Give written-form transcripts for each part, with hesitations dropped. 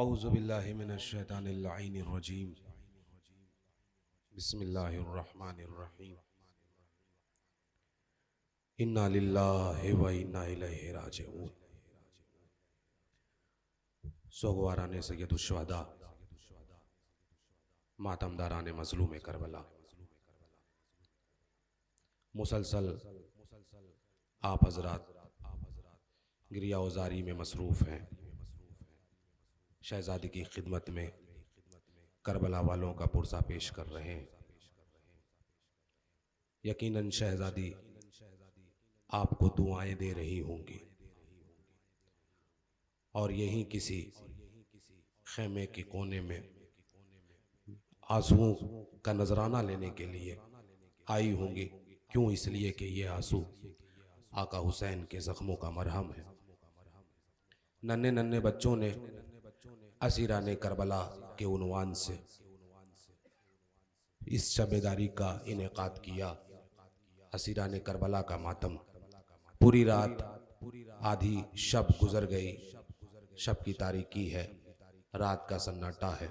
औज़ु बिल्लाहि मिनश शैतानिर लाइनिर रजीम। बिस्मिल्लाहिर रहमानिर रहीम। इन्ना लिल्लाहि व इन्ना इलैहि राजिऊन। सोगवाराने सय्यदुश्शुहदा, मातमदाराने मज़लूम करबला, मुसलसल आप हज़रात गिरिया उज़ारी में मसरूफ़ हैं। शहज़ादी की खिदमत में करबला वालों का पुरसा पेश कर रहे हैं। यकीनन शहज़ादी आपको दुआएं दे रही होंगी और यहीं किसी खेमे के कोने में आंसुओं का नजराना लेने के लिए आई होंगी। क्यों? इसलिए कि ये आंसू आका हुसैन के ज़ख्मों का मरहम है। नन्हे नन्हे बच्चों ने असीराने करबला के उन्वान से इस शबेदारी का इनेकाद किया। असीराने करबला का मातम, पूरी रात आधी शब गुजर गई। शब की तारीकी है, रात का सन्नाटा है।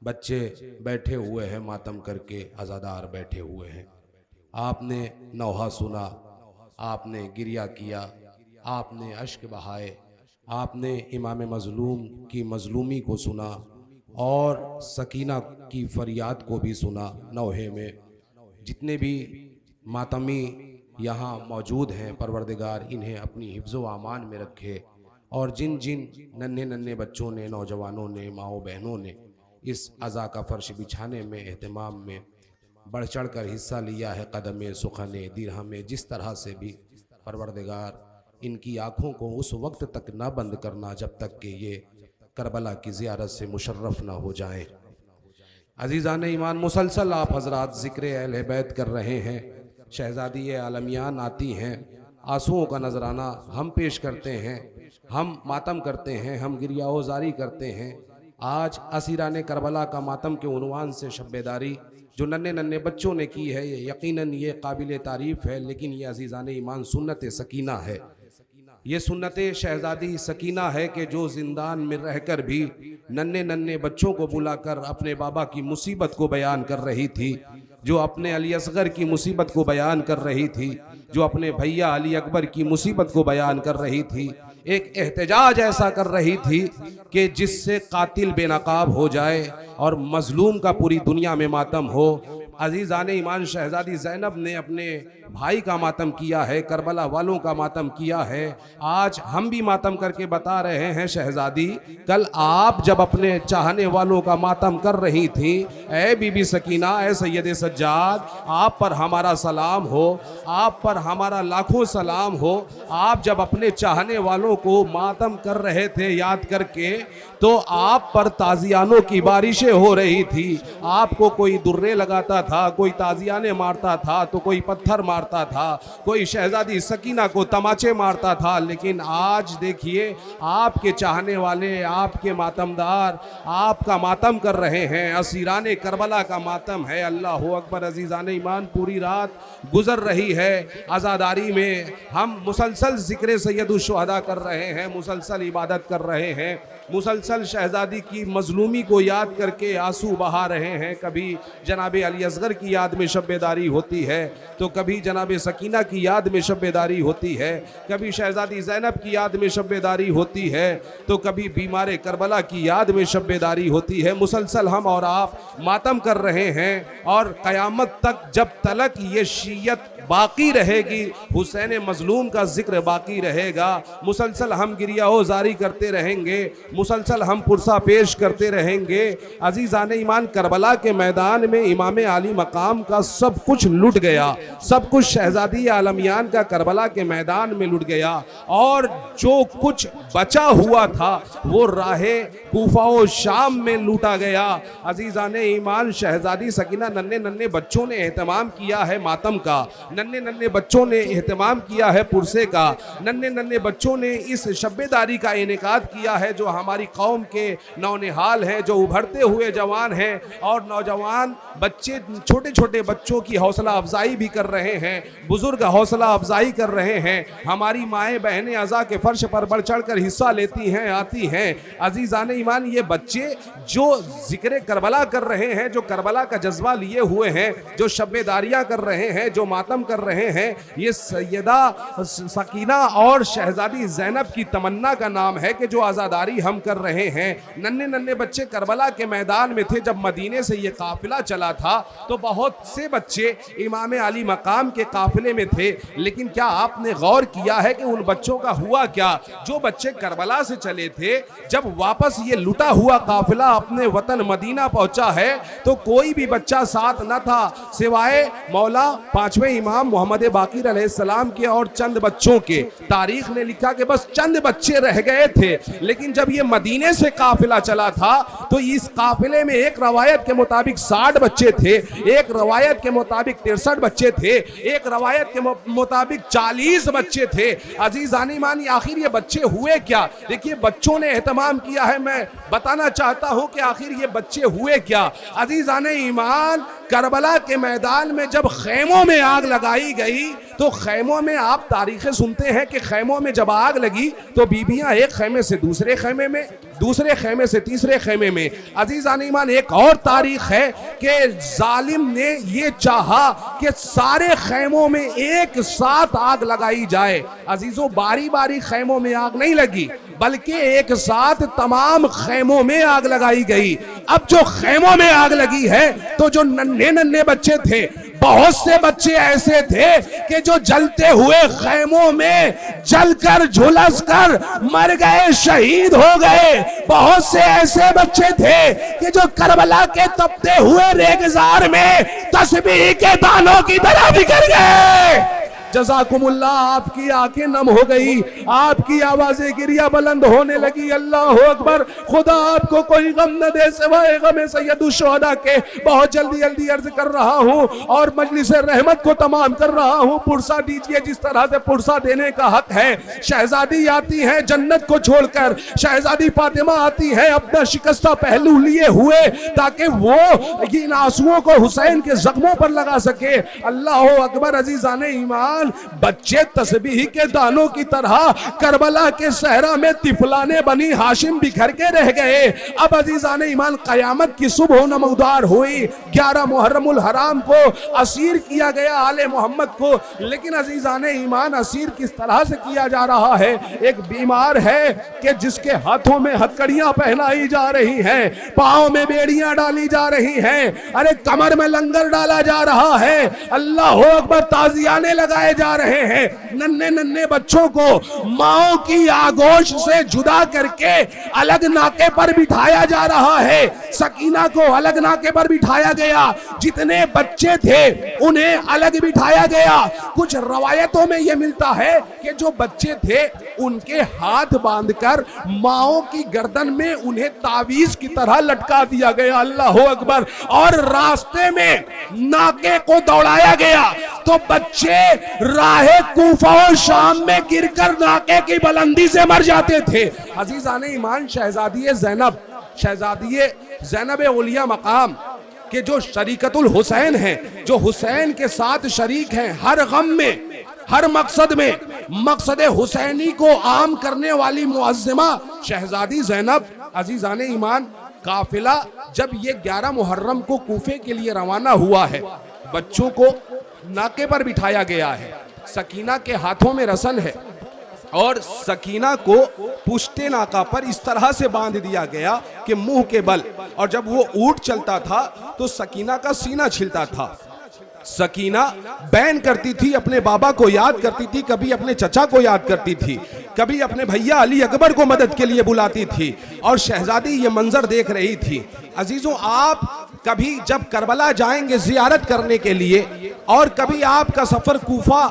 बच्चे बैठे हुए हैं मातम करके, अज़ादार बैठे हुए हैं। आपने नौहा सुना, आपने गिरिया किया, आपने अश्क बहाए, आपने इमाम मज़लूम की मज़लूमी को सुना और सकीना की फरियाद को भी सुना। नौहे में जितने भी मातमी यहाँ मौजूद हैं, परवरदिगार इन्हें अपनी हिफ्ज़ व अमान में रखे। और जिन जिन नन्हे नन्हे बच्चों ने, नौजवानों ने, माओ बहनों ने इस अज़ा का फ़र्श बिछाने में, एहतमाम में बढ़ चढ़ कर हिस्सा लिया है, कदमे सुखने दिरहमे, जिस तरह से भी, परवरदिगार इनकी आँखों को उस वक्त तक ना बंद करना जब तक कि ये करबला की ज़ियारत से मुशर्रफ ना हो जाएं। अज़ीज़ान ईमान, मुसलसल आप हज़रात ज़िक्र अहले बैत कर रहे हैं। शहज़ादी आलमियान आती हैं, आंसुओं का नजराना हम पेश करते हैं, हम मातम करते हैं, हम गिरियाओज़ारी करते हैं। आज असीराने करबला का मातम के उन्वान से शब्बेदारी जो नन्हे नन्हे बच्चों ने की है, ये यकीनन ये काबिल तारीफ़ है। लेकिन ये अज़ीज़ान ईमान सुन्नत सकीना है, ये सुन्नत शहज़ादी सकीना है कि जो ज़िंदान में रहकर भी नन्हे नन्हे बच्चों को बुलाकर अपने बाबा की मुसीबत को बयान कर रही थी, जो अपने अली असगर की मुसीबत को बयान कर रही थी, जो अपने भैया अली अकबर की मुसीबत को बयान कर रही थी। एक एहतजाज ऐसा कर रही थी कि जिससे कातिल बेनकाब हो जाए और मजलूम का पूरी दुनिया में मातम हो। अज़ीज़ान ईमान, शहज़ादी ज़ैनब ने अपने भाई का मातम किया है, करबला वालों का मातम किया है। आज हम भी मातम करके बता रहे हैं शहज़ादी, कल आप जब अपने चाहने वालों का मातम कर रही थी, ऐ बीबी सकीना, ऐ सैयद सज्जाद, आप पर हमारा सलाम हो, आप पर हमारा लाखों सलाम हो। आप जब अपने चाहने वालों को मातम कर रहे थे याद करके, तो आप पर ताजियानों की बारिशें हो रही थी। आपको कोई दुर्रे लगाता था, कोई ताजियाने मारता था, तो कोई पत्थर मारता था, कोई शहज़ादी सकीना को तमाचे मारता था। लेकिन आज देखिए, आपके चाहने वाले, आपके मातमदार आपका मातम कर रहे हैं। असीराने करबला का मातम है। अल्लाह अकबर। अज़ीज़ान ईमान, पूरी रात गुजर रही है आज़ादारी में। हम मुसलसल ज़िक्र सय्यदुश्शुहदा कर रहे हैं, मुसलसल इबादत कर रहे हैं, मुसलसल शहज़ादी की मजलूमी को याद करके आंसू बहा रहे हैं। कभी जनाब अली असगर की याद में शब्बेदारी होती है, तो कभी जनाब सकीना की याद में शब्बेदारी होती है, कभी शहज़ादी ज़ैनब की याद में शब्बेदारी होती है, तो कभी बीमार करबला की याद में शब्बेदारी होती है। मुसलसल हम और आप मातम कर रहे हैं और क़यामत तक जब तलक ये शीयत बाकी रहेगी, हुसैन मजलूम का जिक्र बाकी रहेगा, मुसलसल हम गिरियाओ जारी करते रहेंगे, मुसलसल हम पुरसा पेश करते रहेंगे। अज़ीज़ान ईमान, करबला के मैदान में इमाम आली मकाम का सब कुछ लुट गया, सब कुछ शहज़ादी आलमियान का करबला के मैदान में लुट गया। और जो कुछ बचा हुआ था वो राहे कूफा और शाम में लूटा गया। अज़ीज़ान ईमान, शहज़ादी सकीना, नन्हे नन्हे बच्चों ने एहतमाम किया है मातम का, नन्हे नन्हे बच्चों ने एहतमाम किया है पुरसे का, नन्हे नन्हे बच्चों ने इस शब्बेदारी का इनेकाद किया है जो हमारी कौम के नौनिहाल हैं, जो उभरते हुए जवान हैं और नौजवान बच्चे, छोटे छोटे बच्चों की हौसला अफजाई भी कर रहे हैं, बुजुर्ग हौसला अफजाई कर रहे हैं। हमारी माएँ बहनें अज़ा के फर्श पर बढ़ चढ़ कर हिस्सा लेती हैं, आती हैं। अजीज़ान ईमान, ये बच्चे जो जिक्र करबला कर रहे हैं, जो करबला का जज्बा लिए हुए हैं, जो शब्बेदारियाँ कर रहे हैं, जो मातम कर रहे हैं, ये सैयदा सकीना और शहजादी ज़ैनब की तमन्ना का नाम है कि जो आज़ादारी हम कर रहे हैं। नन्हे नन्हे बच्चे करबला के मैदान में थे। जब मदीने से ये काफिला चला था तो बहुत से बच्चे इमाम अली मकाम के काफिले में थे, लेकिन क्या आपने गौर किया है कि उन बच्चों का हुआ क्या? जो बच्चे करबला से चले थे, जब वापस ये लुटा हुआ काफिला अपने वतन मदीना पहुंचा है तो कोई भी बच्चा साथ न था सिवाय मौला पांचवें इमाम मोहम्मद बाकिर अलैहिस्सलाम के और चंद बच्चों के। तारीख ने लिखा कि बस चंद बच्चे रह गए थे। लेकिन जब ये मदीने से काफिला चला था तो इस काफिले में एक रवायत के मुताबिक 60 बच्चे थे, एक रवायत के मुताबिक 63 बच्चे थे, एक रवायत के मुताबिक 40 बच्चे थे। अजीज़ान ईमान, आखिर ये बच्चे हुए क्या? देखिए, बच्चों ने एहतमाम किया है। मैं बताना चाहता हूं कि आखिर ये बच्चे हुए क्या। अजीज़ान ईमान, करबला के मैदान में जब खैमों में आग लगाई गई तो खैमों में, आप तारीखें सुनते हैं कि खैमों में जब आग लगी तो बीबियां एक खैमे से दूसरे खैमे में, दूसरे खैमे से तीसरे खैमे में। अजीज़ान ईमान, एक और तारीख है कि जालिम ने ये चाहा कि सारे खैमों में एक साथ आग लगाई जाए। अजीजों, बारी बारी खैमों में आग नहीं लगी, बल्कि एक साथ तमाम खैमों में आग लगाई गई। अब जो खैमों में आग लगी है तो जो नन्हे नन्हे बच्चे थे, बहुत से बच्चे ऐसे थे कि जो जलते हुए खैमों में जलकर झुलसकर मर गए, शहीद हो गए। बहुत से ऐसे बच्चे थे कि जो करबला के तपते हुए रेगिस्तान में तस्बीह के दानों की तरह बिखर गए। जज़ाकुमुल्लाह, आपकी आंखें नम हो गई, आपकी आवाजें गिरिया बुलंद होने लगी। अल्लाह अकबर। खुदा आपको कोई गम न दे सिवाय गम सैयदुश्शुहदा के। बहुत जल्दी जल्दी अर्ज कर रहा हूँ और मजलिस रहमत को तमाम कर रहा हूँ। पुरसा दीजिए जिस तरह से पुरसा देने का हक है। शहजादी आती है जन्नत को छोड़कर, शहजादी फातिमा आती है अपना शिकस्ता पहलू लिए हुए ताकि वो इन आंसुओं को हुसैन के जख्मों पर लगा सके। अल्लाह अकबर। अजीज़ान ईमान, बच्चे तस्बीह के दानों की तरह करबला के सहरा में तिफलाने बनी हाशिम बिखर के रह गए। अब अजीज़ान ईमान, कयामत की सुबह नमूदार हुई। 11 मुहर्रमुल हराम को असीर किया गया आले मोहम्मद को। लेकिन अजीज़ान ईमान, असीर किस तरह से किया जा रहा है? एक बीमार है कि जिसके हाथों में हथकड़ियां पहनाई जा रही हैं, पांव में बेड़ियां डाली जा रही हैं, अरे कमर में लंगर डाला जा रहा है। अल्लाह अकबर। ताजियाने लगाए जा रहे हैं। नन्हे नन्हे बच्चों को माओ की आगोश से जुदा करके अलग नाके पर बिठाया जा रहा है। सकीना को अलग नाके पर बिठाया गया, जितने बच्चे थे उन्हें अलग बिठाया गया। कुछ रवायतों में यह मिलता है कि जो बच्चे थे उनके हाथ बांधकर माओ की गर्दन में उन्हें तावीज की तरह लटका दिया गया। अल्लाह अकबर। और रास्ते में नाके को दौड़ाया गया तो बच्चे राहे कूफा और शाम में गिरकर नाके की बुलंदी से मर जाते थे। अजीज़ान ईमान, शहजादी ज़ैनब औलिया मकाम के जो शरीकतुल हुसैन हैं, जो हुसैन के साथ शरीक हैं हर गम में, हर मकसद में, मकसद हुसैनी को आम करने वाली मुअज़्ज़िमा शहजादी ज़ैनब। अजीज़ान ईमान, काफिला जब ये 11 मुहर्रम को कूफे के लिए रवाना हुआ है, बच्चों को नाके पर बिठाया गया है। सकीना के हाथों में रसन है और सकीना को पुश्ते नाका पर इस तरह से बांध दिया गया कि मुंह के बल, और जब वो ऊंट चलता था तो सकीना का सीना छिलता था। सकीना बैन करती थी, अपने बाबा को याद करती थी, कभी अपने चचा को याद करती थी, कभी अपने भैया अली अकबर को मदद के लिए बुलाती थी और शहजादी ये मंजर देख रही थी। अजीजों, आप कभी जब करबला जाएंगे जियारत करने के लिए और कभी आपका सफर कूफा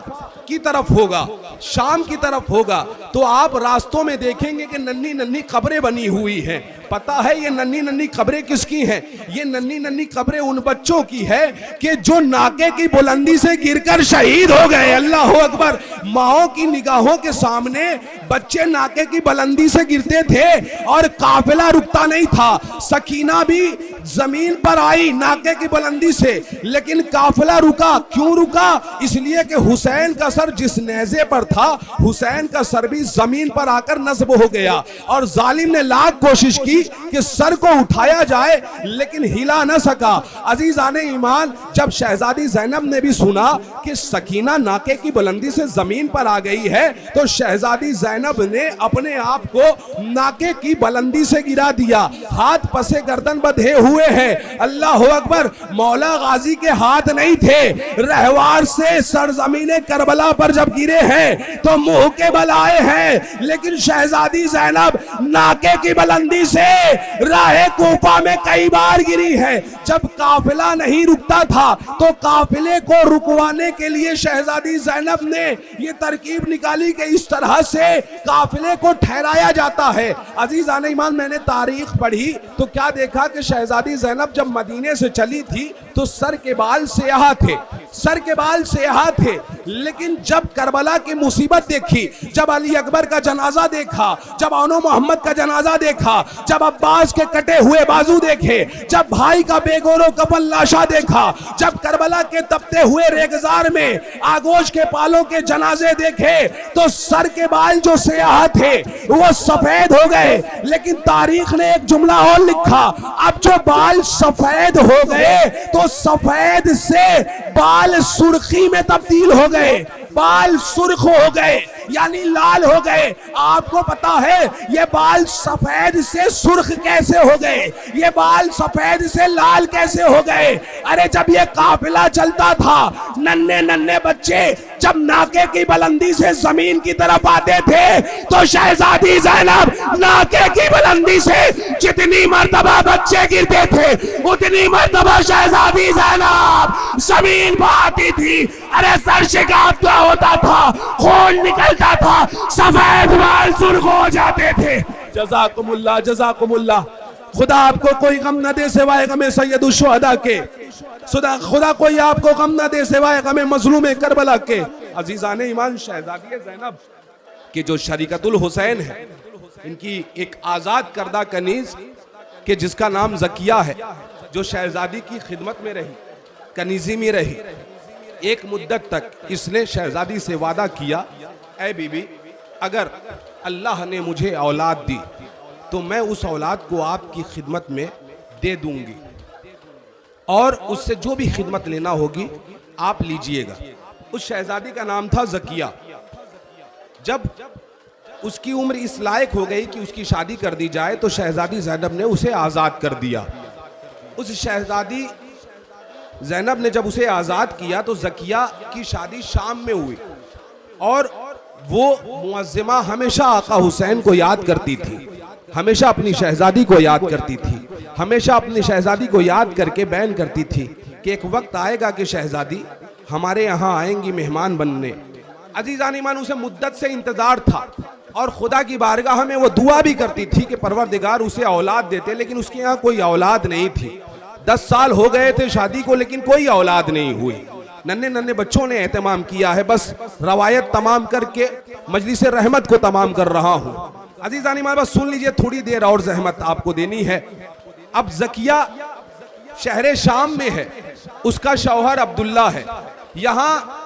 की तरफ होगा, शाम की तरफ होगा, तो आप रास्तों में देखेंगे कि नन्ही नन्ही कब्रें बनी हुई हैं, पता है ये नन्ही नन्ही कब्रें किसकी हैं? ये नन्ही नन्ही कब्रें उन बच्चों की है कि जो नाके की बुलंदी से गिरकर शहीद हो गए। अल्लाह अकबर। माओ की निगाहों के सामने बच्चे नाके की बुलंदी से गिरते थे और काफिला रुकता नहीं था। सकीना भी जमीन पर आई नाके की बुलंदी से, लेकिन काफिला रुका। क्यों रुका? इसलिए कि हुसैन का सर जिस नेज़े पर था, हुसैन का सर भी जमीन पर आकर नस्ब हो गया। और जालिम ने लाख कोशिश की कि सर को उठाया जाए, लेकिन हिला न सका। अजीजाने ईमान, जब शहजादी ज़ैनब ने भी सुना कि सकीना नाके की बुलंदी से जमीन पर आ गई है, तो शहजादी ज़ैनब ने अपने आप को नाके की बुलंदी से गिरा दिया। हाथ पसे गर्दन बंधे हुए हैं। अल्लाह अकबर। मौला गाजी के हाथ नहीं थे, रहवार से सरजमीने करबला पर जब गिरे हैं तो मुंह के बल आए हैं, लेकिन शहजादी ज़ैनब नाके की बुलंदी से राहे कूफा में कई बार गिरी है। जब काफिला नहीं रुकता था तो काफिले को रुकवाने के लिए शहजादी ज़ैनब ने ये तरकीब निकाली कि इस तरह से काफिले को ठहराया जाता है। अजीज़ान ईमान, मैंने तारीख पढ़ी तो क्या देखा कि शहजादी ज़ैनब जब मदीने से चली थी तो सर के बाल स्याह थे, सर के बाल स्याह थे। लेकिन जब करबला की मुसीबत देखी, जब अली अकबर का जनाजा देखा, जब आनो मोहम्मद का जनाजा देखा, जब अब्बास के कटे हुए बाजू देखे, जब भाई का बेगोरो कफन लाशा देखा, जब करबला के तपते हुए रेगजार में आगोश के पालों के जनाजे देखे, तो सर के बाल जो स्याह थे वो सफेद हो गए। लेकिन तारीख ने एक जुमला और लिखा, अब जो बाल सफेद हो गए तो सफेद से बाल सुर्खी में तब्दील हो गए, बाल सुर्ख हो गए, यानी लाल हो गए। आपको पता है ये बाल सफेद से सुर्ख कैसे हो गए, ये बाल सफेद से लाल कैसे हो गए? अरे जब ये काफिला चलता था, नन्हे नन्हे बच्चे जब नाके की बुलंदी से जमीन की तरफ आते थे तो शहजादी ज़ैनब नाके की बुलंदी से जितनी मर्तबा बच्चे गिरते थे उतनी मर्तबा शहजादी ज़ैनब जमीन पर आती थी। अरे सर शिकायत होता था, खून निकलता था, सफेद बाल सुर्ख हो जाते थे। जज़ाकुमुल्लाह, जज़ाकुमुल्लाह। खुदा आपको कोई गम न दे सिवाय गमे सैयदुश शुहदा के। खुदा कोई आपको गम न दे सिवाय गमे मजलूम करबला के। अजीजाने ईमान, शहजादी ज़ैनब के जो शरीकतुल हुसैन है, इनकी एक आज़ाद करदा कनीज के जिसका नाम ज़किया है, जो शहजादी की खिदमत में रही, कनीजी में रही। एक मुद्दत तक इसने शहजादी से वादा किया, ऐ बीबी, अगर अल्लाह ने मुझे औलाद दी तो मैं उस औलाद को आपकी खिदमत में दे दूंगी और उससे जो भी खिदमत लेना होगी आप लीजिएगा। उस शहजादी का नाम था ज़किया। जब उसकी उम्र इस लायक हो गई कि उसकी शादी कर दी जाए तो शहजादी ज़ैनब ने उसे आज़ाद कर दिया। उस शहजादी ज़ैनब ने जब उसे आज़ाद किया तो ज़किया की शादी शाम में हुई और वो मुअज़्ज़िमा हमेशा आका हुसैन को याद करती थी, हमेशा अपनी शहजादी को याद करती थी, हमेशा अपनी शहजादी को याद करके बयान करती थी कि एक वक्त आएगा कि शहजादी हमारे यहाँ आएंगी मेहमान बनने। अजीज़ान ईमान, उसे मुद्दत से इंतज़ार था और खुदा की बारगाह में वो दुआ भी करती थी कि परवरदिगार उसे औलाद देते, लेकिन उसके यहाँ कोई औलाद नहीं थी। 10 साल हो गए थे शादी को, लेकिन कोई औलाद नहीं हुई। नन्हे नन्हे बच्चों ने एहतमाम किया है। बस रवायत तमाम करके मजलिस रहमत को तमाम कर रहा हूँ। अजीज़ान ईमान, बस सुन लीजिए, थोड़ी देर और ज़हमत आपको देनी है। अब ज़किया शहर शाम में है, उसका शौहर अब्दुल्ला है। यहाँ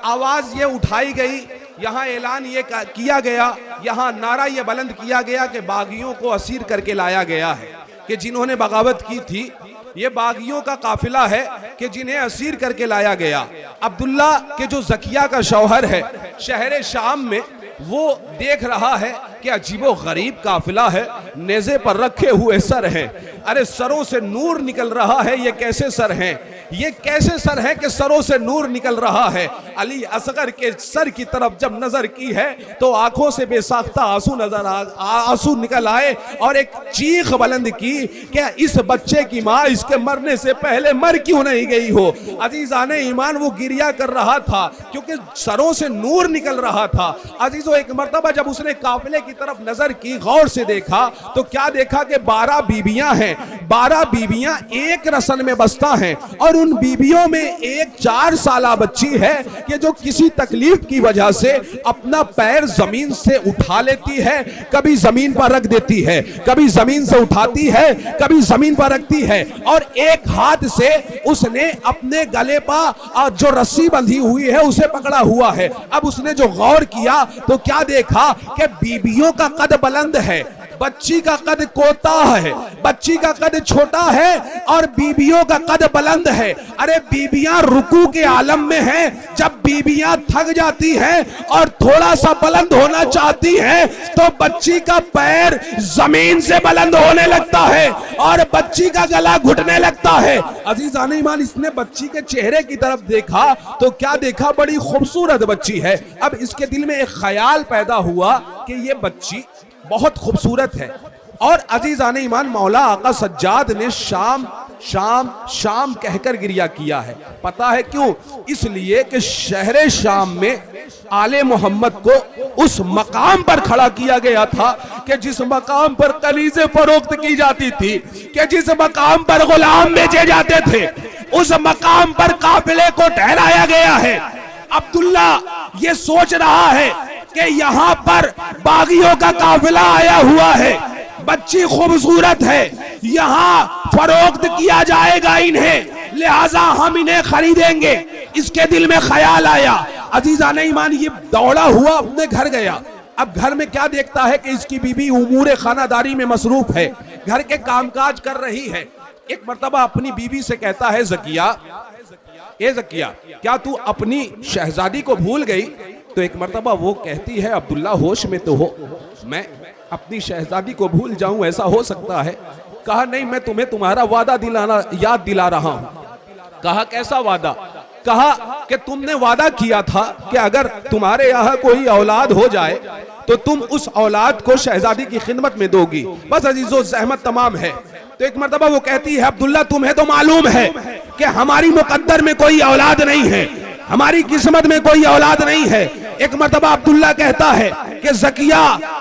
आवाज़ ये उठाई गई, यहाँ ऐलान ये किया गया, यहाँ नारा ये बुलंद किया गया कि बागियों को असीर करके लाया गया है, कि जिन्होंने बगावत की थी ये बागियों का काफिला है कि जिन्हें असीर करके लाया गया। अब्दुल्ला के जो ज़किया का शौहर है शहर शाम में, वो देख रहा है कि अजीबो गरीब काफिला है, नेज़े पर रखे हुए सर हैं। अरे सरों से नूर निकल रहा है, ये कैसे सर हैं, ये कैसे सर हैं कि सरों से नूर निकल रहा है। अली असगर के सर की तरफ जब नजर की है तो आंखों से बेसाख्ता आंसू निकल आए और एक चीख बुलंद की, क्या इस बच्चे की माँ इसके मरने से पहले मर क्यों नहीं गई हो। अजीज़ाने ईमान, वो गिरिया कर रहा था क्योंकि सरों से नूर निकल रहा था। अजीज अजीजों एक मर्तबा जब उसने काफिले की तरफ नजर की, गौर से देखा, तो क्या देखा कि 12 बीबियां हैं। 12 बीबियां एक रसन में बसता हैं और उन बीबियों में एक 4 साला बच्ची है कि जो किसी तकलीफ की वजह से अपना पैर जमीन से उठा लेती है, कभी जमीन पर रख देती है, कभी जमीन से उठाती है, कभी जमीन पर रखती है, और एक हाथ से उसने अपने गले पर जो रस्सी बंधी हुई है उसे पकड़ा हुआ है। अब उसने जो गौर किया तो क्या देखा कि बीबियों का कद बुलंद है, बच्ची का कद कोता है, बच्ची का कद छोटा है और बीबियों का कद बुलंद है। अरे बीबियां रुकू के आलम में हैं। जब बीबियां थक जाती हैं और थोड़ा सा बुलंद होना चाहती हैं तो बच्ची का पैर जमीन से बुलंद होने लगता है और बच्ची का गला घुटने लगता है। अजीजान ईमान, इसने बच्ची के चेहरे की तरफ देखा तो क्या देखा, बड़ी खूबसूरत बच्ची है। अब इसके दिल में एक ख्याल पैदा हुआ कि ये बच्ची बहुत खूबसूरत है। और अजीजान ईमान, मौला आका सज्जाद ने शाम शाम शाम कहकर गिरिया किया है। पता है क्यों? इसलिए कि शहरे शाम में आले मोहम्मद को उस मकाम पर खड़ा किया गया था कि जिस मकाम पर कनीज़े फरोख्त की जाती थी, कि जिस मकाम पर गुलाम बेचे जाते थे, उस मकाम पर काफिले को ठहराया गया है। अब्दुल्ला ये सोच रहा है कि यहाँ पर बागियों का काफिला आया हुआ है, बच्ची खूबसूरत है, यहाँ फरोख्त किया जाएगा इन्हें, लिहाजा हम इन्हें खरीदेंगे। इसके दिल में ख्याल आया। अजीजान ईमान, ये दौड़ा हुआ अपने घर गया। अब घर में क्या देखता है कि इसकी बीबी उमूरे खानादारी में मसरूफ है, घर के कामकाज कर रही है। एक मर्तबा अपनी बीबी से कहता है, ज़किया, ए ज़किया, क्या तू अपनी शहजादी को भूल गई? तो एक मर्तबा वो कहती है, अब्दुल्ला होश में तो हो, मैं अपनी शहजादी को भूल जाऊं ऐसा हो सकता है? कहा नहीं, मैं तुम्हें तुम्हारा वादा याद दिला रहा हूं। कहा कैसा वादा? कहा कि तुमने वादा किया था कि अगर तुम्हारे यहाँ कोई औलाद हो जाए तो तुम उस औलाद को शहजादी की खिदमत में दोगी। बस अजीजों, ज़हमत तमाम है। तो एक मर्तबा वो कहती है, अब्दुल्ला तुम्हें तो मालूम है कि हमारी मुकद्दर में कोई औलाद नहीं है, हमारी किस्मत में कोई औलाद नहीं है। एक मर्तबा अब्दुल्ला कहता है कि ज़किया,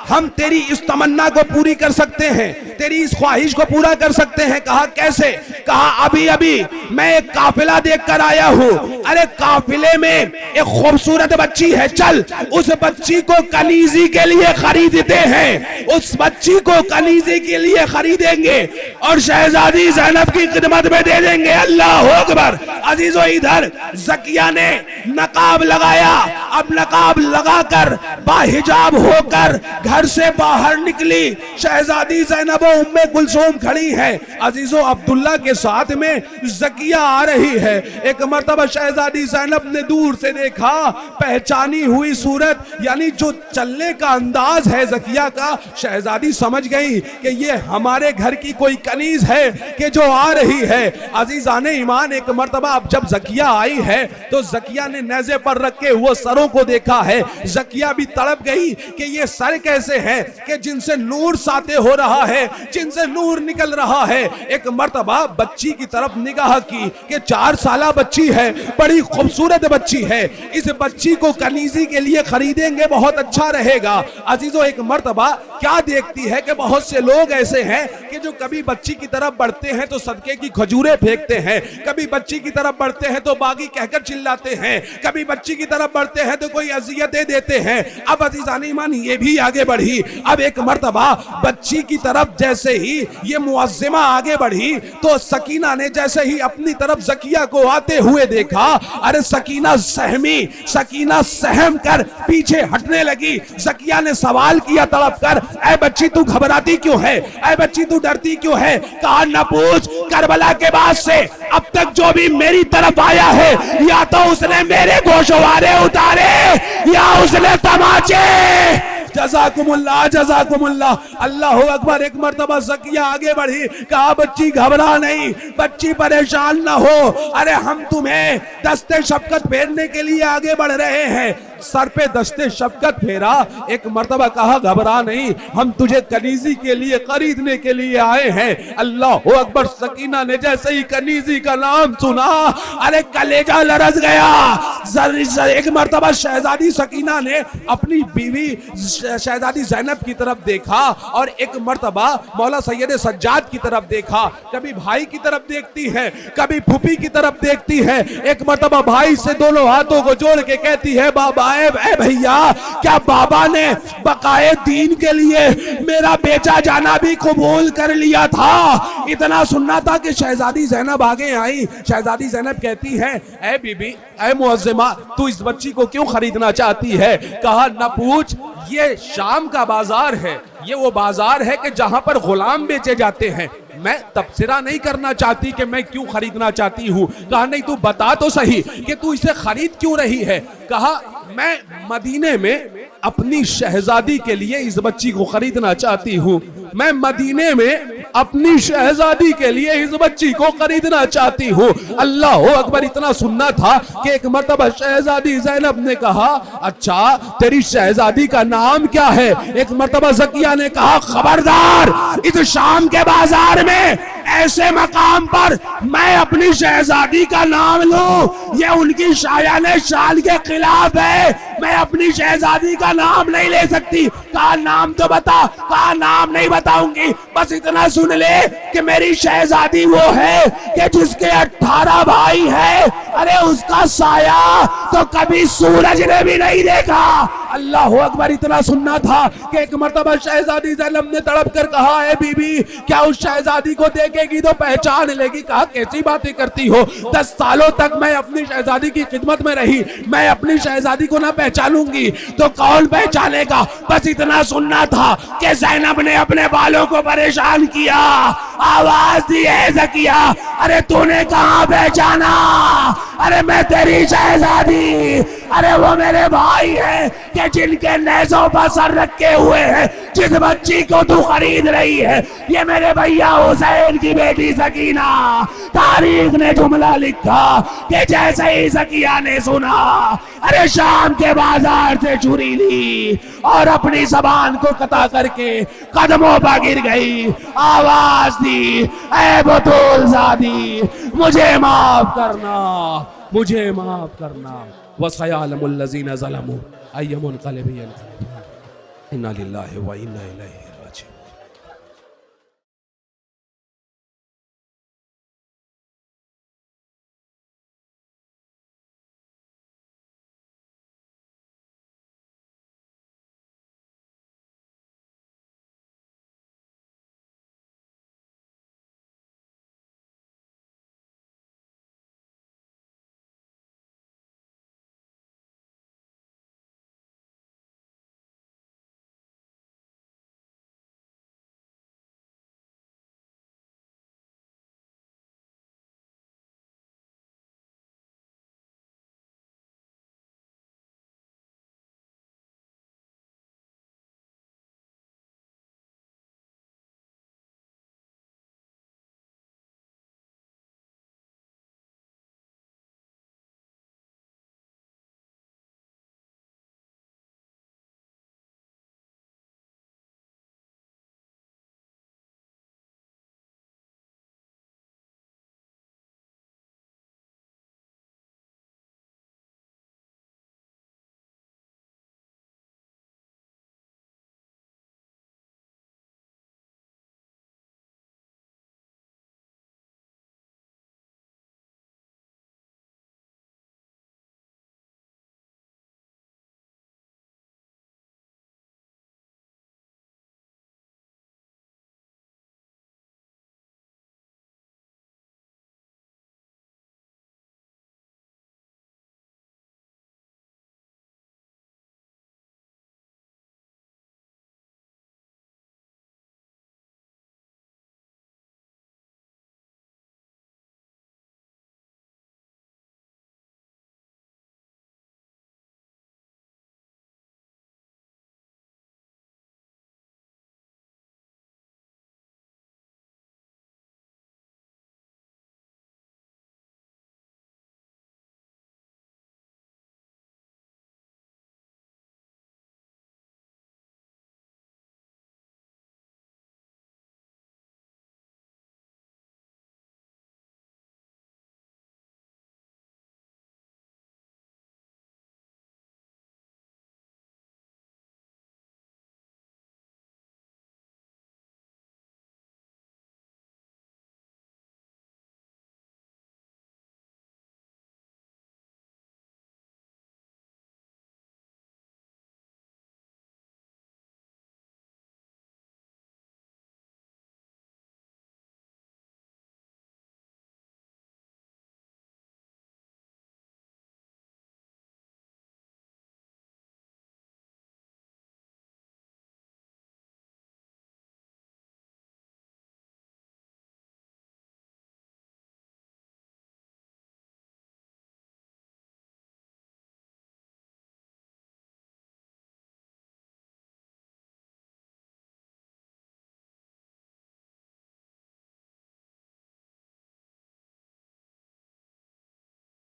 हम तेरी इस तमन्ना को पूरी कर सकते हैं, तेरी इस ख्वाहिश को पूरा कर सकते हैं। कहा कैसे? कहा अभी अभी मैं एक काफिला देख कर आया हूँ। अरे काफिले में एक खूबसूरत बच्ची है, चल उस बच्ची को कनीजी के लिए खरीदते हैं, उस बच्ची को कनीजी के लिए खरीदेंगे और शहजादी ज़ैनब की खिदमत में दे देंगे। अल्लाह अकबर। अजीजों, इधर ज़किया ने नकाब लगाया। अब नकाब लगाकर बाहिजाब होकर घर से बाहर निकली। शहजादी ज़ैनब उम्मे कुलसूम खड़ी है। अजीजों, अब्दुल्ला के साथ में ज़किया आ रही है। एक मर्तबा शहजादी ज़ैनब ने दूर से देखा, पहचानी हुई सूरत, यानी जो चलने का अंदाज है ज़किया का, शहजादी समझ गई कि ये हमारे घर की कोई कनीज है कि जो आ रही है। अजीजाने ईमान, एक मर्तबा अब जब ज़किया आई है तो ज़किया ने नेज़े पर रखे हुए सरों को देखा है। ज़किया भी तड़प गई कि ये सर कैसे हैं कि जिनसे नूर साते हो रहा है, जिनसे नूर निकल रहा है। एक मर्तबा बच्ची की तरफ निगाह की कि 4 साला बच्ची है, बड़ी खूबसूरत बच्ची है, इस बच्ची को कनीजी के लिए खरीदेंगे, बहुत अच्छा रहेगा। अजीजों, एक मर्तबा क्या देखती है कि बहुत से लोग ऐसे हैं कि जो कभी बच्ची की तरफ बढ़ते हैं तो सदके की खजूरें फेंकते हैं, कभी बच्ची की तरफ बढ़ते हैं तो बागी कहकर चिल्लाते हैं, कभी बच्ची की तरफ बढ़ते हैं तो कोई अजियतें देते हैं। अब अजीजान ईमान, ये भी आगे बढ़ी। अब एक मर्तबा बच्ची की तरफ जैसे ही ये मुअज्जिमा आगे बढ़ी तो सकीना ने जैसे ही अपनी तरफ ज़किया को आते हुए देखा, अरे सकीना सहमी, सकीना सहम कर पीछे हटने लगी। ज़किया ने सवाल किया तड़प कर, ऐ बच्ची तू घबराती क्यों है, ऐ बच्ची तू डरती क्यों है? कहा न पूछ, करबला के बाद से अब तक जो भी मेरी तरफ आया है, या तो उसने मेरे गोशवारे उतारे या उसने तमाचे। जज़ाकुमुल्लाह, जज़ाकुमुल्लाह, अल्लाहु अकबर। एक मर्तबा ज़किया आगे बढ़ी, कहा बच्ची घबरा नहीं, बच्ची परेशान ना हो, अरे हम तुम्हें दस्ते शफ़क़त फेरने के लिए आगे बढ़ रहे हैं। सर पे दस्ते शफकत फेरा, एक मर्तबा कहा घबरा नहीं, हम तुझे कनीजी के लिए खरीदने के लिए आए हैं। अल्लाह अकबर। सकीना ने जैसे ही कनीजी का नाम सुना, अरे कलेजा लरस गया। एक मर्तबा शहजादी सकीना ने अपनी बीवी शहजादी ज़ैनब की तरफ देखा और एक मर्तबा मौला सैयद सज्जाद की तरफ देखा। कभी भाई की तरफ देखती है, कभी फूफी की तरफ देखती है। एक मर्तबा भाई से दोनों हाथों को जोड़ के कहती है, बाबा ए भैया, क्या बाबा ने बकाए दीन के लिए मेरा बेचा जाना भी कबूल कर लिया था? इतना सुनना था कि शहजादी ज़ैनब आगे आई। शहजादी ज़ैनब कहती है, ए बीबी, ए मुअज़्ज़िमा, तू इस बच्ची को क्यों खरीदना चाहती है? कहा न पूछ, ये शाम का बाजार है, ये वो बाजार है कि जहां पर गुलाम बेचे जाते हैं। मैं तबसरा नहीं करना चाहती कि मैं क्यों खरीदना चाहती हूँ। कहा नहीं, तू बता तो सही कि तू इसे खरीद क्यों रही है। कहा मैं मदीने में अपनी शहजादी के लिए इस बच्ची को खरीदना चाहती हूँ। मैं मदीने में अपनी शहजादी के लिए इस बच्ची को खरीदना चाहती हूँ। अल्लाह अकबर। इतना सुनना था कि एक मर्तबा शहजादी ज़ैनब ने कहा, अच्छा तेरी शहजादी का नाम क्या है? एक मर्तबा ज़किया ने कहा, खबरदार, इस शाम के बाजार में ऐसे मकाम पर मैं अपनी शहजादी का नाम लूं, ये उनकी शायाने शान के खिलाफ है। मैं अपनी शहजादी का नाम नहीं ले सकती। कहा नाम तो बता। कहा नाम नहीं बताऊंगी, बस इतना सुन ले कि मेरी शहजादी वो है कि जिसके 18 भाई है। अरे उसका साया तो कभी सूरज ने भी नहीं देखा। अल्लाह अकबर। इतना सुनना था कि एक मर्तबा शहजादी ज़ैनब ने तड़प कर कहा, है बीबी, क्या उस शहजादी को देखेगी तो पहचान लेगी? कहा कैसी बातें करती हो, 10 सालों तक मैं अपनी शहजादी की खिदमत में रही, मैं अपनी शहजादी को ना पहचानूंगी तो कौन पहचानेगा? बस इतना सुनना था कि ज़ैनब ने अपने बालों को परेशान किया, आवाज दी, है ज़किया, अरे तूने कहां पहचाना? अरे मैं तेरी शहजादी, अरे वो मेरे भाई है कि जिनके नेज़ों पर सर रखे हुए हैं, जिस बच्ची को तू खरीद रही है, ये मेरे भैया हुसैन की बेटी सकीना। तारीख ने जुमला लिखा कि जैसे ही सकिया ने सुना, अरे शाम के बाजार से छुरी ली और अपनी जबान को कता करके कदमों पर गिर गई, आवाज दी, ऐ बतूल ज़ादी, मुझे माफ करना, मुझे माफ करना। वसयअलमुल लज़ीना ज़लमू अय्युमुल क़लबी यन्क़लिबून। इन्ना लिल्लाहि व इन्ना इलैहि